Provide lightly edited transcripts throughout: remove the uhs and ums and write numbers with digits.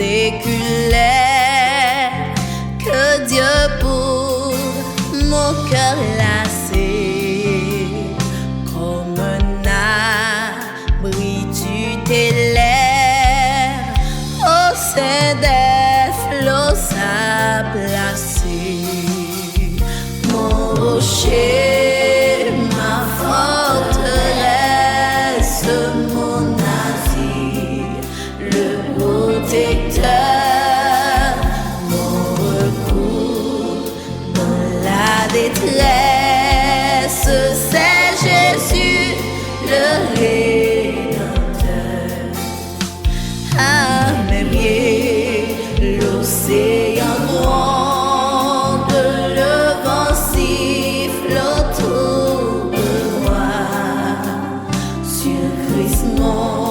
séculaire que Dieu pour mon cœur lassé. Comme un abri tu t'élèves au sein des flots à placer. Mon rocher, ma forteresse, mon asile, le protecteur, mon recours dans la détresse, c'est Jésus le Rédempteur. À mes pieds, l'océan gronde, le vent siffle autour de moi. Sur Christ mon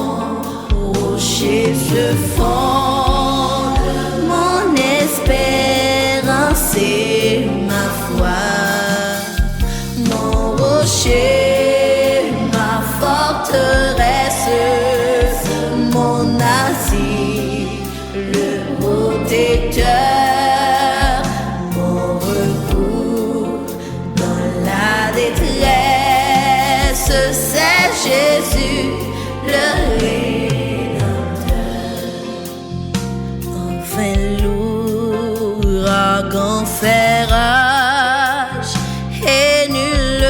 rocher se fonde, mon espérance et ma foi. Mon rocher, ma forteresse, mon asile, le protecteur, mon recours dans la détresse, c'est Jésus le Rédempteur. Enfin l'ouragan fait rage et nulle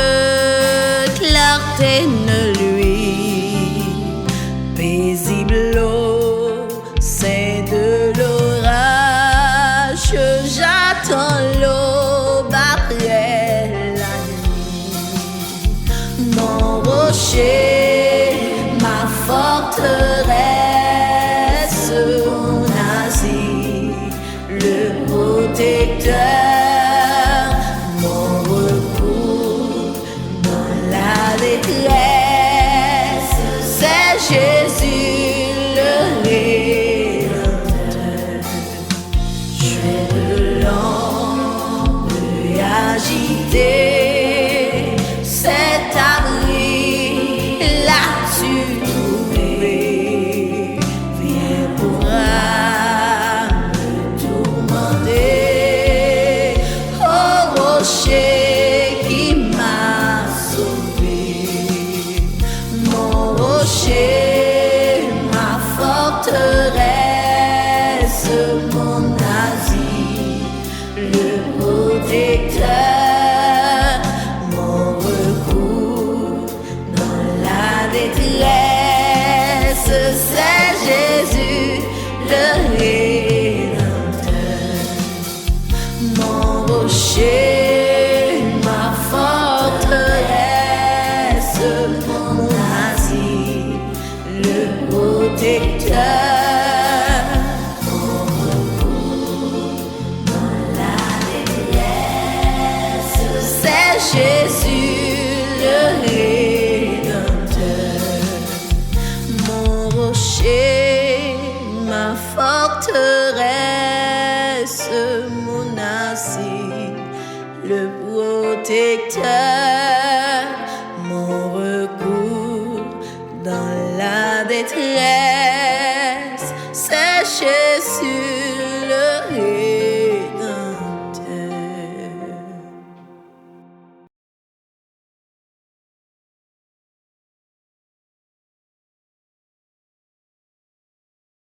clarté ne lui, paisible au sein de l'orage, j'attends l'aube après la nuit. Mon rocher, ma forteresse, mon asile, le protecteur, mon recours dans la détresse, c'est Jésus le Rédempteur. Je vais de longues nuits agitées, cet abri là-tu trouvé, viens pourra me tourmenter, oh rocher qui m'a sauvé. Mon rocher, ma forteresse, mon asile, le protecteur, mon recours dans la détresse, c'est Jésus le Rédempteur. Mon rocher, ma forteresse, mon asile, le protecteur, mon recours dans la détresse, c'est Jésus le Rédempteur. Mon rocher, ma forteresse, mon asile, le protecteur, mon recours dans la détresse,